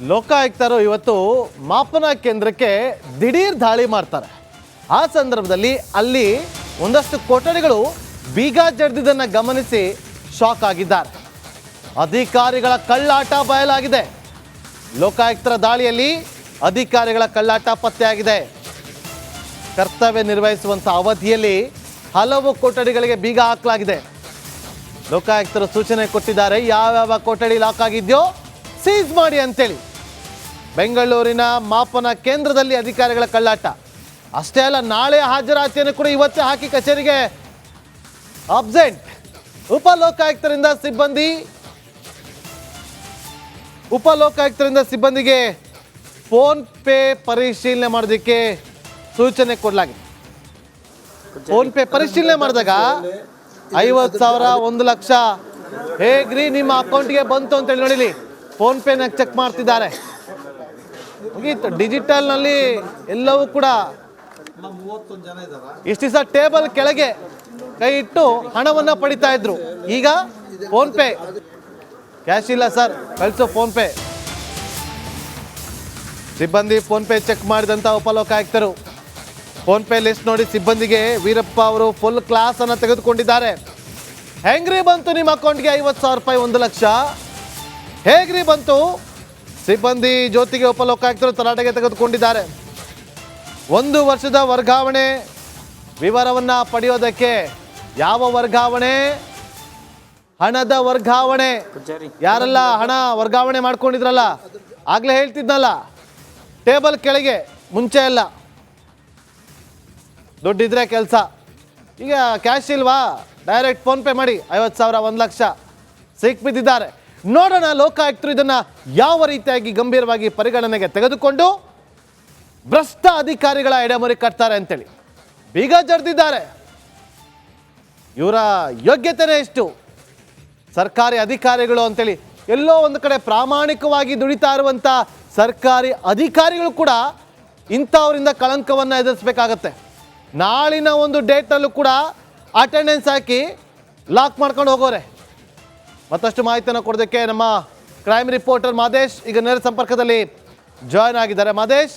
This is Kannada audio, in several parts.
ಲೋಕಾಯುಕ್ತರು ಇವತ್ತು ಮಾಪನ ಕೇಂದ್ರಕ್ಕೆ ದಿಢೀರ್ ದಾಳಿ ಮಾಡ್ತಾರೆ. ಆ ಸಂದರ್ಭದಲ್ಲಿ ಅಲ್ಲಿ ಒಂದಷ್ಟು ಕೊಠಡಿಗಳು ಬೀಗ ಜಡಿದಿದ್ದನ್ನು ಗಮನಿಸಿ ಶಾಕ್ ಆಗಿದ್ದಾರೆ. ಅಧಿಕಾರಿಗಳ ಕಳ್ಳಾಟ ಬಯಲಾಗಿದೆ. ಲೋಕಾಯುಕ್ತರ ದಾಳಿಯಲ್ಲಿ ಅಧಿಕಾರಿಗಳ ಕಳ್ಳಾಟ ಪತ್ತೆಯಾಗಿದೆ. ಕರ್ತವ್ಯ ನಿರ್ವಹಿಸುವಂಥ ಅವಧಿಯಲ್ಲಿ ಹಲವು ಕೊಠಡಿಗಳಿಗೆ ಬೀಗ ಹಾಕಲಾಗಿದೆ. ಲೋಕಾಯುಕ್ತರು ಸೂಚನೆ ಕೊಟ್ಟಿದ್ದಾರೆ, ಯಾವ್ಯಾವ ಕೊಠಡಿ ಲಾಕ್ ಆಗಿದೆಯೋ ಸೀಸ್ ಮಾಡಿ ಅಂತೇಳಿ. ಬೆಂಗಳೂರಿನ ಮಾಪನ ಕೇಂದ್ರದಲ್ಲಿ ಅಧಿಕಾರಿಗಳ ಕಳ್ಳಾಟ. ಅಷ್ಟೇ ಅಲ್ಲ, ನಾಳೆ ಹಾಜರಾತಿಯನ್ನು ಕೂಡ ಇವತ್ತೇ ಹಾಕಿ ಕಚೇರಿಗೆ ಅಬ್ಸೆಂಟ್. ಉಪಲೋಕಾಯುಕ್ತರಿಂದ ಸಿಬ್ಬಂದಿಗೆ ಫೋನ್ ಪೇ ಪರಿಶೀಲನೆ ಮಾಡೋದಕ್ಕೆ ಸೂಚನೆ ಕೊಡಲಾಗಿದೆ. ಫೋನ್ ಪೇ ಪರಿಶೀಲನೆ ಮಾಡಿದಾಗ 50,000, 1 ಲಕ್ಷ ಹೇಗ್ರಿ ನಿಮ್ಮ ಅಕೌಂಟ್ಗೆ ಬಂತು ಅಂತೇಳಿ ನೋಡಿಲಿ. ಫೋನ್ ಪೇನ ಚೆಕ್ ಮಾಡ್ತಿದ್ದಾರೆ. ಮುಗೀತು. ಡಿಜಿಟಲ್ನಲ್ಲಿ ಎಲ್ಲವೂ ಕೂಡ ಇಷ್ಟು ದಿವಸ ಟೇಬಲ್ ಕೆಳಗೆ ಕೈ ಇಟ್ಟು ಹಣವನ್ನು ಪಡಿತಾ ಇದ್ರು. ಈಗ ಫೋನ್ ಪೇ, ಕ್ಯಾಶ್ ಇಲ್ಲ ಸರ್, ಕಳಿಸೋ ಫೋನ್ ಪೇ. ಸಿಬ್ಬಂದಿ ಫೋನ್ ಪೇ ಚೆಕ್ ಮಾಡಿದಂಥ ಉಪಲೋಕಾಯುಕ್ತರು ಫೋನ್ ಪೇ ಲಿಸ್ಟ್ ನೋಡಿ ಸಿಬ್ಬಂದಿಗೆ ವೀರಪ್ಪ ಅವರು ಫುಲ್ ಕ್ಲಾಸ್ ಅನ್ನು ತೆಗೆದುಕೊಂಡಿದ್ದಾರೆ. ಹೆಂಗ್ರಿ ಬಂತು ನಿಮ್ಮ ಅಕೌಂಟ್ಗೆ 50,000 ರೂಪಾಯಿ, 1 ಲಕ್ಷ ಹೇಗ್ರಿ ಬಂತು? ಸಿಬ್ಬಂದಿ ಜ್ಯೋತಿಗೆ ಉಪಲೋಕಾಯುಕ್ತರು ತರಾಟೆಗೆ ತೆಗೆದುಕೊಂಡಿದ್ದಾರೆ. 1 ವರ್ಷದ ವರ್ಗಾವಣೆ ವಿವರವನ್ನು ಪಡೆಯೋದಕ್ಕೆ ಯಾವ ವರ್ಗಾವಣೆ? ಹಣದ ವರ್ಗಾವಣೆ. ಯಾರೆಲ್ಲ ಹಣ ವರ್ಗಾವಣೆ ಮಾಡ್ಕೊಂಡಿದ್ರಲ್ಲ, ಆಗಲೇ ಹೇಳ್ತಿದ್ನಲ್ಲ, ಟೇಬಲ್ ಕೆಳಗೆ ಮುಂಚೆ ಎಲ್ಲ ದುಡ್ಡಿದ್ರೆ ಕೆಲಸ. ಈಗ ಕ್ಯಾಶ್ ಇಲ್ವಾ, ಡೈರೆಕ್ಟ್ ಫೋನ್ ಪೇ ಮಾಡಿ 50,000, 1 ಲಕ್ಷ ಸಿಕ್ಬಿದ್ದಿದ್ದಾರೆ. ನೋಡೋಣ ಲೋಕಾಯುಕ್ತರು ಇದನ್ನು ಯಾವ ರೀತಿಯಾಗಿ ಗಂಭೀರವಾಗಿ ಪರಿಗಣನೆಗೆ ತೆಗೆದುಕೊಂಡು ಭ್ರಷ್ಟ ಅಧಿಕಾರಿಗಳ ಎಡೆಮುರಿ ಕಟ್ತಾರೆ ಅಂತೇಳಿ ಬೀಗ ಜಡ್ದಿದ್ದಾರೆ. ಇವರ ಯೋಗ್ಯತೆನೇ ಎಷ್ಟು? ಸರ್ಕಾರಿ ಅಧಿಕಾರಿಗಳು ಅಂತೇಳಿ ಎಲ್ಲೋ ಒಂದು ಕಡೆ ಪ್ರಾಮಾಣಿಕವಾಗಿ ದುಡಿತಾ ಇರುವಂಥ ಸರ್ಕಾರಿ ಅಧಿಕಾರಿಗಳು ಕೂಡ ಇಂಥವರಿಂದ ಕಳಂಕವನ್ನು ಎದುರಿಸಬೇಕಾಗತ್ತೆ. ನಾಳಿನ ಒಂದು ಡೇಟಲ್ಲೂ ಕೂಡ ಅಟೆಂಡೆನ್ಸ್ ಹಾಕಿ ಲಾಕ್ ಮಾಡ್ಕೊಂಡು ಹೋಗೋರೆ. ಮತ್ತಷ್ಟು ಮಾಹಿತಿಯನ್ನು ಕೊಡೋದಕ್ಕೆ ನಮ್ಮ ಕ್ರೈಮ್ ರಿಪೋರ್ಟರ್ ಮಾದೇಶ್ ಈಗ ನೇರ ಸಂಪರ್ಕದಲ್ಲಿ ಜಾಯ್ನ್ ಆಗಿದ್ದಾರೆ. ಮಾದೇಶ್,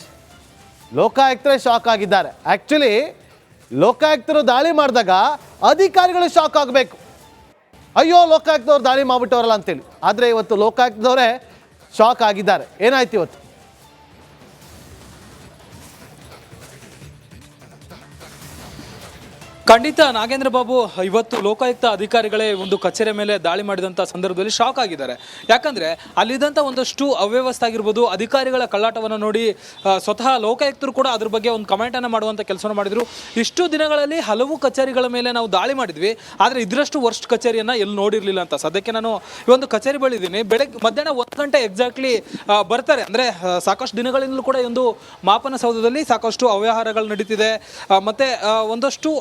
ಲೋಕಾಯುಕ್ತರೇ ಶಾಕ್ ಆಗಿದ್ದಾರೆ. ಆ್ಯಕ್ಚುಲಿ ಲೋಕಾಯುಕ್ತರು ದಾಳಿ ಮಾಡಿದಾಗ ಅಧಿಕಾರಿಗಳು ಶಾಕ್ ಆಗಬೇಕು, ಅಯ್ಯೋ ಲೋಕಾಯುಕ್ತವ್ರು ದಾಳಿ ಮಾಡಿಬಿಟ್ಟವರಲ್ಲ ಅಂತೇಳಿ. ಆದರೆ ಇವತ್ತು ಲೋಕಾಯುಕ್ತದವರೇ ಶಾಕ್ ಆಗಿದ್ದಾರೆ. ಏನಾಯ್ತು ಇವತ್ತು? ಖಂಡಿತ ನಾಗೇಂದ್ರ ಬಾಬು, ಇವತ್ತು ಲೋಕಾಯುಕ್ತ ಅಧಿಕಾರಿಗಳೇ ಒಂದು ಕಚೇರಿ ಮೇಲೆ ದಾಳಿ ಮಾಡಿದಂಥ ಸಂದರ್ಭದಲ್ಲಿ ಶಾಕ್ ಆಗಿದ್ದಾರೆ. ಯಾಕಂದರೆ ಅಲ್ಲಿದ್ದಂಥ ಒಂದಷ್ಟು ಅವ್ಯವಸ್ಥೆ ಆಗಿರ್ಬೋದು, ಅಧಿಕಾರಿಗಳ ಕಳ್ಳಾಟವನ್ನು ನೋಡಿ ಸ್ವತಃ ಲೋಕಾಯುಕ್ತರು ಕೂಡ ಅದ್ರ ಬಗ್ಗೆ ಒಂದು ಕಮೆಂಟನ್ನು ಮಾಡುವಂಥ ಕೆಲಸವನ್ನು ಮಾಡಿದರು. ಇಷ್ಟು ದಿನಗಳಲ್ಲಿ ಹಲವು ಕಚೇರಿಗಳ ಮೇಲೆ ನಾವು ದಾಳಿ ಮಾಡಿದ್ವಿ, ಆದರೆ ಇದರಷ್ಟು ವರ್ಸ್ಟ್ ಕಚೇರಿಯನ್ನು ಎಲ್ಲಿ ನೋಡಿರಲಿಲ್ಲ ಅಂತ. ಸದ್ಯಕ್ಕೆ ನಾನು ಈ ಒಂದು ಕಚೇರಿ ಬಳಿದ್ದೀನಿ. ಮಧ್ಯಾಹ್ನ 1 ಗಂಟೆ ಎಕ್ಸಾಕ್ಟ್ಲಿ ಬರ್ತಾರೆ. ಅಂದರೆ ಸಾಕಷ್ಟು ದಿನಗಳಿಂದಲೂ ಕೂಡ ಈ ಒಂದು ಮಾಪನ ಸೌಧದಲ್ಲಿ ಸಾಕಷ್ಟು ಅವ್ಯವಹಾರಗಳು ನಡೀತಿದೆ, ಮತ್ತು ಒಂದಷ್ಟು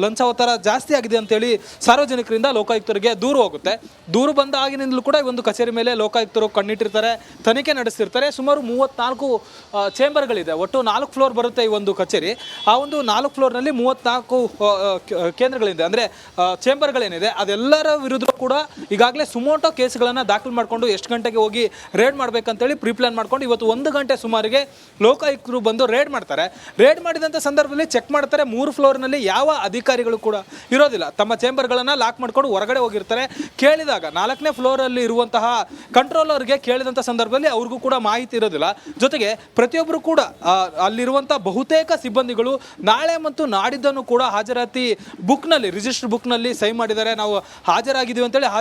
ಲಂಚ ಒತ್ತಡ ಜಾಸ್ತಿ ಆಗಿದೆ ಅಂತೇಳಿ ಸಾರ್ವಜನಿಕರಿಂದ ಲೋಕಾಯುಕ್ತರಿಗೆ ದೂರು ಹೋಗುತ್ತೆ. ದೂರು ಬಂದ ಆಗಿನಿಂದಲೂ ಕೂಡ ಈ ಒಂದು ಕಚೇರಿ ಮೇಲೆ ಲೋಕಾಯುಕ್ತರು ಕಣ್ಣಿಟ್ಟಿರ್ತಾರೆ, ತನಿಖೆ ನಡೆಸ್ತಿರ್ತಾರೆ. ಸುಮಾರು 34 ಚೇಂಬರ್ಗಳಿದೆ, ಒಟ್ಟು 4 ಫ್ಲೋರ್ ಬರುತ್ತೆ ಈ ಒಂದು ಕಚೇರಿ. ಆ ಒಂದು 4 ಫ್ಲೋರ್ನಲ್ಲಿ 34 ಕೇಂದ್ರಗಳಿದೆ, ಅಂದರೆ ಚೇಂಬರ್ಗಳೇನಿದೆ ಅದೆಲ್ಲರ ವಿರುದ್ಧ ಕೂಡ ಈಗಾಗಲೇ ಸುಮೋಟೋ ಕೇಸ್ಗಳನ್ನು ದಾಖಲು ಮಾಡಿಕೊಂಡು ಎಷ್ಟು ಗಂಟೆಗೆ ಹೋಗಿ ರೇಡ್ ಮಾಡಬೇಕಂತೇಳಿ ಪ್ರಿಪ್ಲಾನ್ ಮಾಡ್ಕೊಂಡು ಇವತ್ತು 1 ಗಂಟೆ ಸುಮಾರಿಗೆ ಲೋಕಾಯುಕ್ತರು ಬಂದು ರೇಡ್ ಮಾಡ್ತಾರೆ. ರೇಡ್ ಮಾಡಿದಂಥ ಸಂದರ್ಭದಲ್ಲಿ ಚೆಕ್ ಮಾಡ್ತಾರೆ, 3 ಫ್ಲೋರ್ನಲ್ಲಿ ಯಾವ ಅಧಿಕಾರಿಗಳು ಕೂಡ ಇರೋದಿಲ್ಲ. ತಮ್ಮ ಚೇಂಬರ್ಗಳನ್ನು ಲಾಕ್ ಮಾಡ್ಕೊಂಡು ಹೊರಗಡೆ ಹೋಗಿರ್ತಾರೆ. ಕೇಳಿದಾಗ 4ನೇ ಫ್ಲೋರಲ್ಲಿ ಇರುವಂತಹ ಕಂಟ್ರೋಲರ್ಗೆ ಕೇಳಿದಂಥ ಸಂದರ್ಭದಲ್ಲಿ ಅವ್ರಿಗೂ ಕೂಡ ಮಾಹಿತಿ ಇರೋದಿಲ್ಲ. ಜೊತೆಗೆ ಪ್ರತಿಯೊಬ್ಬರು ಕೂಡ ಅಲ್ಲಿರುವಂಥ ಬಹುತೇಕ ಸಿಬ್ಬಂದಿಗಳು ನಾಳೆ ಮತ್ತು ನಾಡಿದ್ದನ್ನು ಕೂಡ ಹಾಜರಾತಿ ಬುಕ್ನಲ್ಲಿ, ರಿಜಿಸ್ಟರ್ ಬುಕ್ನಲ್ಲಿ ಸಹಿ ಮಾಡಿದ್ದಾರೆ. ನಾವು ಹಾಜರಾಗಿದ್ದೀವಿ ಅಂತೇಳಿ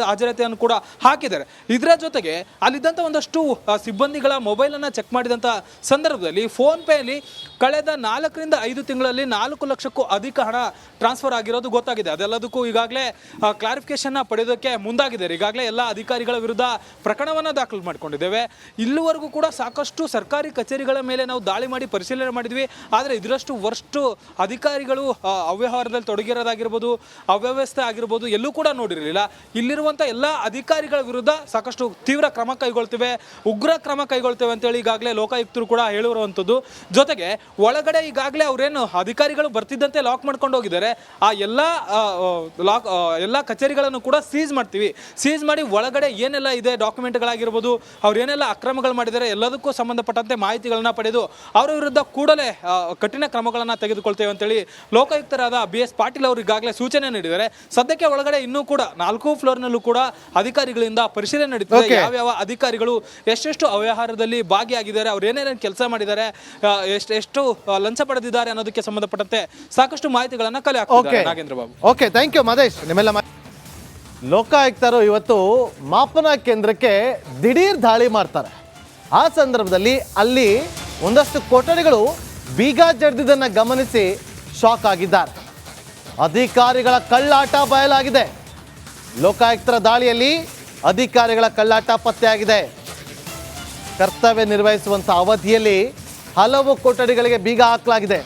ಹಾಜರಾತಿಯನ್ನು ಕೂಡ ಹಾಕಿದ್ದಾರೆ. ಇದರ ಜೊತೆಗೆ ಅಲ್ಲಿದ್ದಂಥ ಒಂದಷ್ಟು ಸಿಬ್ಬಂದಿಗಳ ಮೊಬೈಲನ್ನು ಚೆಕ್ ಮಾಡಿದಂಥ ಸಂದರ್ಭದಲ್ಲಿ ಫೋನ್ ಪೇಲಿ ಕಳೆದ 4 ರಿಂದ 5 ತಿಂಗಳಲ್ಲಿ 4 ಲಕ್ಷಕ್ಕೂ ಅಧಿಕ ಹಣ ಟ್ರಾನ್ಸ್ಫರ್ ಆಗಿರೋದು ಗೊತ್ತಾಗಿದೆ. ಅದೆಲ್ಲದಕ್ಕೂ ಈಗಾಗಲೇ ಕ್ಲಾರಿಫಿಕೇಶನ್ ಪಡೆಯೋದಕ್ಕೆ ಮುಂದಾಗಿದ್ದಾರೆ. ಈಗಾಗಲೇ ಎಲ್ಲ ಅಧಿಕಾರಿಗಳ ವಿರುದ್ಧ ಪ್ರಕರಣವನ್ನು ದಾಖಲು ಮಾಡಿಕೊಂಡಿದ್ದೇವೆ. ಇಲ್ಲಿವರೆಗೂ ಕೂಡ ಸಾಕಷ್ಟು ಸರ್ಕಾರಿ ಕಚೇರಿಗಳ ಮೇಲೆ ನಾವು ದಾಳಿ ಮಾಡಿ ಪರಿಶೀಲನೆ ಮಾಡಿದ್ವಿ, ಆದರೆ ಇದರಷ್ಟು ವರ್ಸ್ಟ್ ಅಧಿಕಾರಿಗಳು ಅವ್ಯವಹಾರದಲ್ಲಿ ತೊಡಗಿರೋದಾಗಿರ್ಬೋದು, ಅವ್ಯವಸ್ಥೆ ಆಗಿರ್ಬೋದು ಎಲ್ಲೂ ಕೂಡ ನೋಡಿರಲಿಲ್ಲ. ಇಲ್ಲಿರುವಂಥ ಎಲ್ಲ ಅಧಿಕಾರಿಗಳ ವಿರುದ್ಧ ಸಾಕಷ್ಟು ತೀವ್ರ ಕ್ರಮ ಕೈಗೊಳ್ತೇವೆ, ಉಗ್ರ ಕ್ರಮ ಕೈಗೊಳ್ತೇವೆ ಅಂತೇಳಿ ಈಗಾಗಲೇ ಲೋಕಾಯುಕ್ತರು ಕೂಡ ಹೇಳಿರುವಂಥದ್ದು. ಜೊತೆಗೆ ಒಳಗಡೆ ಈಗಾಗಲೇ ಅವರೇನು ಅಧಿಕಾರಿಗಳು ಬರ್ತಿದ್ದಾರೆ ಇದ್ದಕ್ಕಿದ್ದಂತೆ ಲಾಕ್ ಮಾಡ್ಕೊಂಡು ಹೋಗಿದ್ದಾರೆ. ಆ ಎಲ್ಲ ಕಚೇರಿಗಳನ್ನು ಕೂಡ ಸೀಸ್ ಮಾಡ್ತೀವಿ. ಸೀಸ್ ಮಾಡಿ ಒಳಗಡೆ ಏನೆಲ್ಲ ಇದೆ ಡಾಕ್ಯುಮೆಂಟ್ಗಳಾಗಿರ್ಬೋದು, ಅವ್ರು ಏನೆಲ್ಲ ಅಕ್ರಮಗಳು ಮಾಡಿದ್ದಾರೆ ಎಲ್ಲದಕ್ಕೂ ಸಂಬಂಧಪಟ್ಟಂತೆ ಮಾಹಿತಿಗಳನ್ನ ಪಡೆದು ಅವರ ವಿರುದ್ಧ ಕೂಡಲೇ ಕಠಿಣ ಕ್ರಮಗಳನ್ನು ತೆಗೆದುಕೊಳ್ತೇವೆ ಅಂತೇಳಿ ಲೋಕಾಯುಕ್ತರಾದ BS ಪಾಟೀಲ್ ಅವರು ಈಗಾಗಲೇ ಸೂಚನೆ ನೀಡಿದ್ದಾರೆ. ಸದ್ಯಕ್ಕೆ ಒಳಗಡೆ ಇನ್ನೂ ಕೂಡ 4 ಫ್ಲೋರ್ನಲ್ಲೂ ಕೂಡ ಅಧಿಕಾರಿಗಳಿಂದ ಪರಿಶೀಲನೆ ನಡೀತಿದೆ. ಯಾವ್ಯಾವ ಅಧಿಕಾರಿಗಳು ಎಷ್ಟೆಷ್ಟು ಅವ್ಯವಹಾರದಲ್ಲಿ ಭಾಗಿಯಾಗಿದ್ದಾರೆ, ಅವ್ರು ಏನೇನು ಕೆಲಸ ಮಾಡಿದ್ದಾರೆ, ಎಷ್ಟು ಲಂಚ ಪಡೆದಿದ್ದಾರೆ ಅನ್ನೋದಕ್ಕೆ ಸಂಬಂಧಪಟ್ಟಂತೆ ಸಾಕಷ್ಟು ಮಾಹಿತಿಗಳನ್ನ ಕಲೆ ಹಾಕ್ತಿದ್ದಾರೆ Nagendra Babu. Okay, thank you Mahesh. ನಿಮ್ಮೆಲ್ಲ ಲೋಕಾಯುಕ್ತರು ಇವತ್ತು ಮಾಪನ ಕೇಂದ್ರಕ್ಕೆ ದಿಢೀರ್ ದಾಳಿ ಮಾಡ್ತಾರೆ. ಆ ಸಂದರ್ಭದಲ್ಲಿ ಅಲ್ಲಿ ಒಂದಷ್ಟು ಕೊಠಡಿಗಳು ಬೀಗ ಜಡ್ದಿದ್ದನ್ನು ಗಮನಿಸಿ ಶಾಕ್ ಆಗಿದ್ದಾರೆ. ಅಧಿಕಾರಿಗಳ ಕಳ್ಳಾಟ ಬಯಲಾಗಿದೆ. ಲೋಕಾಯುಕ್ತರ ದಾಳಿಯಲ್ಲಿ ಅಧಿಕಾರಿಗಳ ಕಳ್ಳಾಟ ಪತ್ತೆಯಾಗಿದೆ. ಕರ್ತವ್ಯ ನಿರ್ವಹಿಸುವಂಥ ಅವಧಿಯಲ್ಲಿ ಹಲವು ಕೊಠಡಿಗಳಿಗೆ ಬೀಗ ಹಾಕಲಾಗಿದೆ.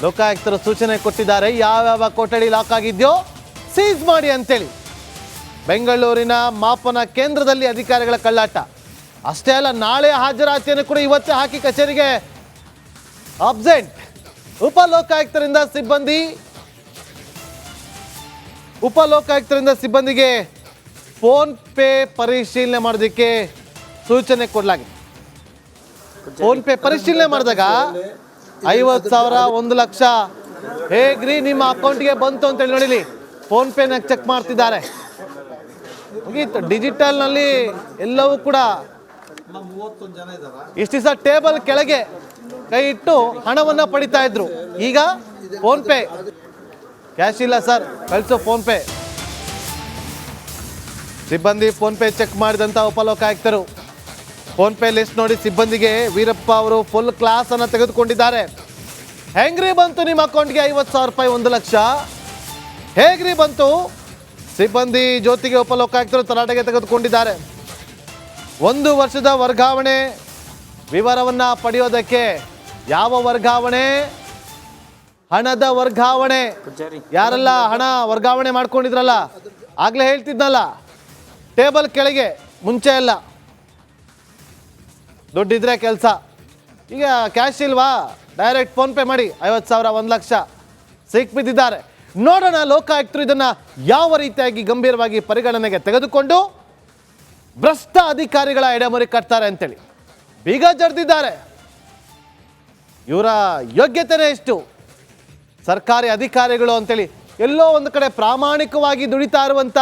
ಲೋಕಾಯುಕ್ತರು ಸೂಚನೆ ಕೊಟ್ಟಿದ್ದಾರೆ, ಯಾವ್ಯಾವ ಕೊಠಡಿ ಲಾಕ್ ಆಗಿದೆಯೋ ಸೀಸ್ ಮಾಡಿ ಅಂತೇಳಿ. ಬೆಂಗಳೂರಿನ ಮಾಪನ ಕೇಂದ್ರದಲ್ಲಿ ಅಧಿಕಾರಿಗಳ ಕಳ್ಳಾಟ ಅಷ್ಟೇ ಅಲ್ಲ, ನಾಳೆ ಹಾಜರಾತಿಯನ್ನು ಕೂಡ ಇವತ್ತೇ ಹಾಕಿ ಕಚೇರಿಗೆ ಅಬ್ಸೆಂಟ್. ಉಪಲೋಕಾಯುಕ್ತರಿಂದ ಸಿಬ್ಬಂದಿಗೆ ಫೋನ್ ಪೇ ಪರಿಶೀಲನೆ ಮಾಡೋದಕ್ಕೆ ಸೂಚನೆ ಕೊಡಲಾಗಿದೆ. ಫೋನ್ ಪೇ ಪರಿಶೀಲನೆ ಮಾಡಿದಾಗ 50,000 1 ಲಕ್ಷ ಹೇಗ್ರಿ ನಿಮ್ಮ ಅಕೌಂಟ್ಗೆ ಬಂತು ಅಂತೇಳಿ ನೋಡಿಲಿ. ಫೋನ್ ಪೇನ ಚೆಕ್ ಮಾಡ್ತಿದ್ದಾರೆ. ಮುಗೀತು. ಡಿಜಿಟಲ್ನಲ್ಲಿ ಎಲ್ಲವೂ ಕೂಡ ಇಷ್ಟು ದಿವಸ ಟೇಬಲ್ ಕೆಳಗೆ ಕೈ ಇಟ್ಟು ಹಣವನ್ನು ಪಡಿತಾ ಇದ್ರು. ಈಗ ಫೋನ್ ಪೇ, ಕ್ಯಾಶ್ ಇಲ್ಲ ಸರ್, ಕಳಿಸೋ ಫೋನ್ ಪೇ. ಸಿಬ್ಬಂದಿ ಫೋನ್ ಪೇ ಚೆಕ್ ಮಾಡಿದಂಥ ಉಪಲೋಕಾಯುಕ್ತರು ಫೋನ್ ಪೇ ಲಿಸ್ಟ್ ನೋಡಿ ಸಿಬ್ಬಂದಿಗೆ ವೀರಪ್ಪ ಅವರು ಫುಲ್ ಕ್ಲಾಸ್ ಅನ್ನು ತೆಗೆದುಕೊಂಡಿದ್ದಾರೆ. ಹೆಂಗ್ರಿ ಬಂತು ನಿಮ್ಮ ಅಕೌಂಟ್ಗೆ 50,000 ರೂಪಾಯಿ 1 ಲಕ್ಷ ಹೇಗ್ರಿ ಬಂತು? ಸಿಬ್ಬಂದಿ ಜ್ಯೋತಿಗೆ ಉಪಲೋಕಾಯುಕ್ತರು ತರಾಟೆಗೆ ತೆಗೆದುಕೊಂಡಿದ್ದಾರೆ. 1 ವರ್ಷದ ವರ್ಗಾವಣೆ ವಿವರವನ್ನು ಪಡೆಯೋದಕ್ಕೆ ಯಾವ ವರ್ಗಾವಣೆ? ಹಣದ ವರ್ಗಾವಣೆ. ಯಾರೆಲ್ಲ ಹಣ ವರ್ಗಾವಣೆ ಮಾಡ್ಕೊಂಡಿದ್ರಲ್ಲ, ಆಗ್ಲೇ ಹೇಳ್ತಿದ್ನಲ್ಲ, ಟೇಬಲ್ ಕೆಳಗೆ ಮುಂಚೆ ಎಲ್ಲ ದುಡ್ಡಿದ್ರೆ ಕೆಲಸ. ಈಗ ಕ್ಯಾಶ್ ಇಲ್ವಾ, ಡೈರೆಕ್ಟ್ ಫೋನ್ ಪೇ ಮಾಡಿ 50,000 1 ಲಕ್ಷ ಸಿಕ್ಬಿದ್ದಿದ್ದಾರೆ. ನೋಡೋಣ ಲೋಕಾಯುಕ್ತರು ಇದನ್ನು ಯಾವ ರೀತಿಯಾಗಿ ಗಂಭೀರವಾಗಿ ಪರಿಗಣನೆಗೆ ತೆಗೆದುಕೊಂಡು ಭ್ರಷ್ಟ ಅಧಿಕಾರಿಗಳ ಎಡೆಮರಿ ಕಟ್ತಾರೆ ಅಂತೇಳಿ ಬೀಗ ಜಡ್ದಿದ್ದಾರೆ. ಇವರ ಯೋಗ್ಯತೆನೇ ಎಷ್ಟು? ಸರ್ಕಾರಿ ಅಧಿಕಾರಿಗಳು ಅಂತೇಳಿ ಎಲ್ಲೋ ಒಂದು ಕಡೆ ಪ್ರಾಮಾಣಿಕವಾಗಿ ದುಡಿತಾ ಇರುವಂಥ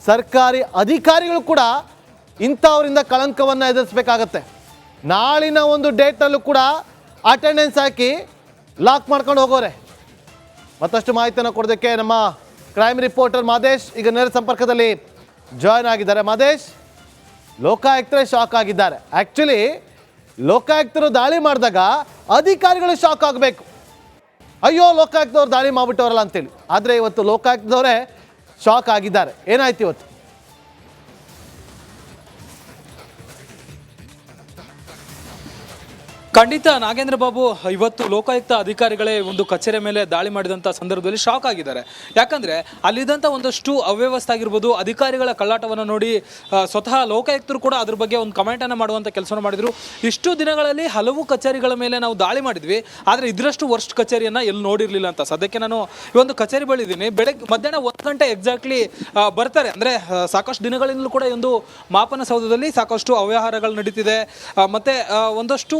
ಸರ್ಕಾರಿ ಅಧಿಕಾರಿಗಳು ಕೂಡ ಇಂಥವರಿಂದ ಕಳಂಕವನ್ನು ಎದುರಿಸಬೇಕಾಗತ್ತೆ. ನಾಳಿನ ಒಂದು ಡೇಟಲ್ಲೂ ಕೂಡ ಅಟೆಂಡೆನ್ಸ್ ಹಾಕಿ ಲಾಕ್ ಮಾಡ್ಕೊಂಡು ಹೋಗೋರೆ. ಮತ್ತಷ್ಟು ಮಾಹಿತಿಯನ್ನು ಕೊಡೋದಕ್ಕೆ ನಮ್ಮ ಕ್ರೈಮ್ ರಿಪೋರ್ಟರ್ ಮಾದೇಶ್ ಈಗ ನೇರ ಸಂಪರ್ಕದಲ್ಲಿ ಜಾಯ್ನ್ ಆಗಿದ್ದಾರೆ. ಮಾದೇಶ್, ಲೋಕಾಯುಕ್ತರೇ ಶಾಕ್ ಆಗಿದ್ದಾರೆ. ಆ್ಯಕ್ಚುಲಿ ಲೋಕಾಯುಕ್ತರು ದಾಳಿ ಮಾಡಿದಾಗ ಅಧಿಕಾರಿಗಳು ಶಾಕ್ ಆಗಬೇಕು, ಅಯ್ಯೋ ಲೋಕಾಯುಕ್ತವ್ರು ದಾಳಿ ಮಾಡಿಬಿಟ್ಟವರಲ್ಲ ಅಂತೇಳಿ. ಆದರೆ ಇವತ್ತು ಲೋಕಾಯುಕ್ತದವರೇ ಶಾಕ್ ಆಗಿದ್ದಾರೆ. ಏನಾಯ್ತು ಇವತ್ತು? ಖಂಡಿತ ನಾಗೇಂದ್ರ ಬಾಬು, ಇವತ್ತು ಲೋಕಾಯುಕ್ತ ಅಧಿಕಾರಿಗಳೇ ಒಂದು ಕಚೇರಿ ಮೇಲೆ ದಾಳಿ ಮಾಡಿದಂಥ ಸಂದರ್ಭದಲ್ಲಿ ಶಾಕ್ ಆಗಿದ್ದಾರೆ. ಯಾಕಂದರೆ ಅಲ್ಲಿದ್ದಂಥ ಒಂದಷ್ಟು ಅವ್ಯವಸ್ಥೆ ಆಗಿರ್ಬೋದು, ಅಧಿಕಾರಿಗಳ ಕಳ್ಳಾಟವನ್ನು ನೋಡಿ ಸ್ವತಃ ಲೋಕಾಯುಕ್ತರು ಕೂಡ ಅದ್ರ ಬಗ್ಗೆ ಒಂದು ಕಮೆಂಟನ್ನು ಮಾಡುವಂಥ ಕೆಲಸವನ್ನು ಮಾಡಿದರು. ಇಷ್ಟು ದಿನಗಳಲ್ಲಿ ಹಲವು ಕಚೇರಿಗಳ ಮೇಲೆ ನಾವು ದಾಳಿ ಮಾಡಿದ್ವಿ, ಆದರೆ ಇದರಷ್ಟು ವರ್ಸ್ಟ್ ಕಚೇರಿಯನ್ನು ಎಲ್ಲಿ ನೋಡಿರಲಿಲ್ಲ ಅಂತ. ಸದ್ಯಕ್ಕೆ ನಾನು ಈ ಒಂದು ಕಚೇರಿ ಬಳಿದ್ದೀನಿ. ಮಧ್ಯಾಹ್ನ 1 ಗಂಟೆ ಎಕ್ಸಾಕ್ಟ್ಲಿ ಬರ್ತಾರೆ. ಅಂದರೆ ಸಾಕಷ್ಟು ದಿನಗಳಿಂದಲೂ ಕೂಡ ಈ ಒಂದು ಮಾಪನ ಸೌಧದಲ್ಲಿ ಸಾಕಷ್ಟು ಅವ್ಯವಹಾರಗಳು ನಡೀತಿದೆ, ಮತ್ತು ಒಂದಷ್ಟು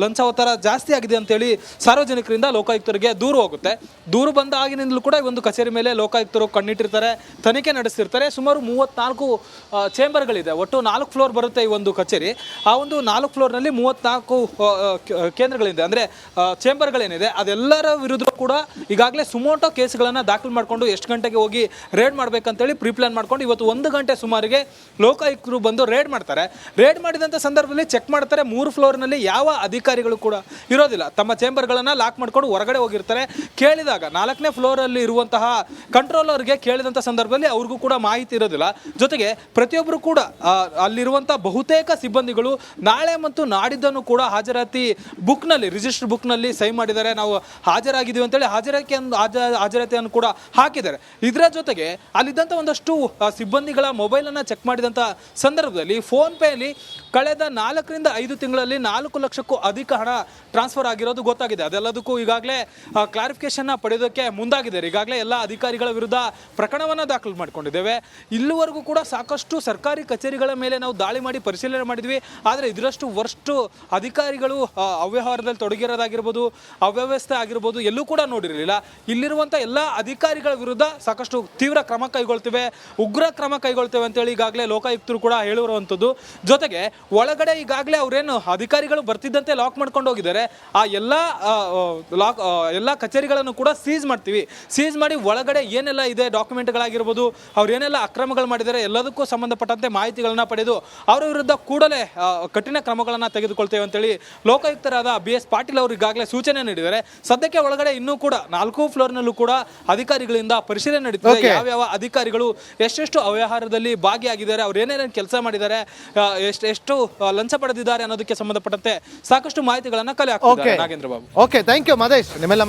ಲಂಚ ಒತ್ತಡ ಜಾಸ್ತಿ ಆಗಿದೆ ಅಂತೇಳಿ ಸಾರ್ವಜನಿಕರಿಂದ ಲೋಕಾಯುಕ್ತರಿಗೆ ದೂರು ಹೋಗುತ್ತೆ. ದೂರು ಬಂದ ಆಗಿನಿಂದಲೂ ಕೂಡ ಒಂದು ಕಚೇರಿ ಮೇಲೆ ಲೋಕಾಯುಕ್ತರು ಕಣ್ಣಿಟ್ಟಿರ್ತಾರೆ, ತನಿಖೆ ನಡೆಸ್ತಿರ್ತಾರೆ. ಸುಮಾರು 34 ಚೇಂಬರ್ಗಳಿದೆ. ಒಟ್ಟು 4 ಫ್ಲೋರ್ ಬರುತ್ತೆ ಈ ಒಂದು ಕಚೇರಿ. ಆ ಒಂದು 4 ಫ್ಲೋರ್ನಲ್ಲಿ 34 ಕೇಂದ್ರಗಳಿದೆ, ಅಂದರೆ ಚೇಂಬರ್ಗಳೇನಿದೆ ಅದೆಲ್ಲರ ವಿರುದ್ಧ ಕೂಡ ಈಗಾಗಲೇ ಸುಮೋಟೋ ಕೇಸ್ಗಳನ್ನು ದಾಖಲು ಮಾಡಿಕೊಂಡು ಎಷ್ಟು ಗಂಟೆಗೆ ಹೋಗಿ ರೇಡ್ ಮಾಡಬೇಕಂತೇಳಿ ಪ್ರಿಪ್ಲಾನ್ ಮಾಡ್ಕೊಂಡು ಇವತ್ತು 1 ಗಂಟೆ ಸುಮಾರಿಗೆ ಲೋಕಾಯುಕ್ತರು ಬಂದು ರೇಡ್ ಮಾಡ್ತಾರೆ. ರೇಡ್ ಮಾಡಿದಂಥ ಸಂದರ್ಭದಲ್ಲಿ ಚೆಕ್ ಮಾಡ್ತಾರೆ, 3 ಫ್ಲೋರ್ನಲ್ಲಿ ಯಾವ ಅಧಿಕಾರಿಗಳು ಕೂಡ ಇರೋದಿಲ್ಲ. ತಮ್ಮ ಚೇಂಬರ್ಗಳನ್ನು ಲಾಕ್ ಮಾಡ್ಕೊಂಡು ಹೊರಗಡೆ ಹೋಗಿರ್ತಾರೆ. ಕೇಳಿದಾಗ 4ನೇ ಫ್ಲೋರಲ್ಲಿ ಇರುವಂತಹ ಕಂಟ್ರೋಲರ್ಗೆ ಕೇಳಿದಂಥ ಸಂದರ್ಭದಲ್ಲಿ ಅವ್ರಿಗೂ ಕೂಡ ಮಾಹಿತಿ ಇರೋದಿಲ್ಲ. ಜೊತೆಗೆ ಪ್ರತಿಯೊಬ್ಬರು ಕೂಡ ಅಲ್ಲಿರುವಂಥ ಬಹುತೇಕ ಸಿಬ್ಬಂದಿಗಳು ನಾಳೆ ಮತ್ತು ನಾಡಿದ್ದನ್ನು ಕೂಡ ಹಾಜರಾತಿ ಬುಕ್ನಲ್ಲಿ, ರಿಜಿಸ್ಟರ್ ಬುಕ್ನಲ್ಲಿ ಸಹಿ ಮಾಡಿದ್ದಾರೆ. ನಾವು ಹಾಜರಾಗಿದ್ದೀವಿ ಅಂತೇಳಿ ಹಾಜರಾತಿಯನ್ನು ಕೂಡ ಹಾಕಿದ್ದಾರೆ. ಇದರ ಜೊತೆಗೆ ಅಲ್ಲಿದ್ದಂಥ ಒಂದಷ್ಟು ಸಿಬ್ಬಂದಿಗಳ ಮೊಬೈಲನ್ನು ಚೆಕ್ ಮಾಡಿದಂಥ ಸಂದರ್ಭದಲ್ಲಿ ಫೋನ್ ಪೇಯಲ್ಲಿ ಕಳೆದ 4ರಿಂದ 5 ತಿಂಗಳಲ್ಲಿ 4 ಲಕ್ಷಕ್ಕೂ ಅಧಿಕ ಹಣ ಟ್ರಾನ್ಸ್ಫರ್ ಆಗಿರೋದು ಗೊತ್ತಾಗಿದೆ. ಅದೆಲ್ಲದಕ್ಕೂ ಈಗಾಗಲೇ ಕ್ಲಾರಿಫಿಕೇಶನ್ ಪಡೆಯೋದಕ್ಕೆ ಮುಂದಾಗಿದ್ದಾರೆ. ಈಗಾಗಲೇ ಎಲ್ಲ ಅಧಿಕಾರಿಗಳ ವಿರುದ್ಧ ಪ್ರಕರಣವನ್ನು ದಾಖಲು ಮಾಡಿಕೊಂಡಿದ್ದೇವೆ. ಇಲ್ಲಿವರೆಗೂ ಕೂಡ ಸಾಕಷ್ಟು ಸರ್ಕಾರಿ ಕಚೇರಿಗಳ ಮೇಲೆ ನಾವು ದಾಳಿ ಮಾಡಿ ಪರಿಶೀಲನೆ ಮಾಡಿದ್ವಿ. ಆದರೆ ಇದರಷ್ಟು ವರ್ಸ್ಟ್ ಅಧಿಕಾರಿಗಳು ಅವ್ಯವಹಾರದಲ್ಲಿ ತೊಡಗಿರೋದಾಗಿರ್ಬೋದು, ಅವ್ಯವಸ್ಥೆ ಆಗಿರ್ಬೋದು ಎಲ್ಲೂ ಕೂಡ ನೋಡಿರಲಿಲ್ಲ. ಇಲ್ಲಿರುವಂಥ ಎಲ್ಲ ಅಧಿಕಾರಿಗಳ ವಿರುದ್ಧ ಸಾಕಷ್ಟು ತೀವ್ರ ಕ್ರಮ ಕೈಗೊಳ್ತೇವೆ, ಉಗ್ರ ಕ್ರಮ ಕೈಗೊಳ್ತೇವೆ ಅಂತೇಳಿ ಈಗಾಗಲೇ ಲೋಕಾಯುಕ್ತರು ಕೂಡ ಹೇಳಿರುವಂಥದ್ದು. ಜೊತೆಗೆ ಒಳಗಡೆ ಈಗಾಗಲೇ ಅವರೇನು ಅಧಿಕಾರಿಗಳು ಬರ್ತಿದ್ದಂತೆ ಲಾಕ್ ಮಾಡ್ಕೊಂಡು ಹೋಗಿದ್ದಾರೆ. ಆ ಎಲ್ಲ ಕಚೇರಿಗಳನ್ನು ಕೂಡ ಸೀಸ್ ಮಾಡ್ತೀವಿ. ಸೀಸ್ ಮಾಡಿ ಒಳಗಡೆ ಏನೆಲ್ಲ ಇದೆ ಡಾಕ್ಯುಮೆಂಟ್ಗಳಾಗಿರ್ಬೋದು, ಅವ್ರು ಏನೆಲ್ಲ ಅಕ್ರಮಗಳು ಮಾಡಿದ್ದಾರೆ ಎಲ್ಲದಕ್ಕೂ ಸಂಬಂಧಪಟ್ಟಂತೆ ಮಾಹಿತಿಗಳನ್ನ ಪಡೆದು ಅವರ ವಿರುದ್ಧ ಕೂಡಲೇ ಕಠಿಣ ಕ್ರಮಗಳನ್ನು ತೆಗೆದುಕೊಳ್ತೇವೆ ಅಂತೇಳಿ ಲೋಕಾಯುಕ್ತರಾದ BS ಪಾಟೀಲ್ ಅವರು ಈಗಾಗಲೇ ಸೂಚನೆ ನೀಡಿದ್ದಾರೆ. ಸದ್ಯಕ್ಕೆ ಒಳಗಡೆ ಇನ್ನೂ ಕೂಡ 4 ಫ್ಲೋರ್ನಲ್ಲೂ ಕೂಡ ಅಧಿಕಾರಿಗಳಿಂದ ಪರಿಶೀಲನೆ ನಡೀತಿದೆ. ಯಾವ್ಯಾವ ಅಧಿಕಾರಿಗಳು ಎಷ್ಟೆಷ್ಟು ಅವ್ಯವಹಾರದಲ್ಲಿ ಭಾಗಿಯಾಗಿದ್ದಾರೆ, ಅವ್ರು ಏನೇನೇನು ಕೆಲಸ ಮಾಡಿದ್ದಾರೆ, ಎಷ್ಟು ಲಂಚ ಪಡೆದಿದ್ದಾರೆ ಅನ್ನೋದಕ್ಕೆ ಸಂಬಂಧಪಟ್ಟಂತೆ ಸಾಕಷ್ಟು ಮಾಹಿತಿಗಳನ್ನ ಕಲೆ ಹಾಕ್ತಿದ್ದಾರೆ. Nagendra Babu. Okay, thank you Mahesh. ನಿಮ್ಮೆಲ್ಲ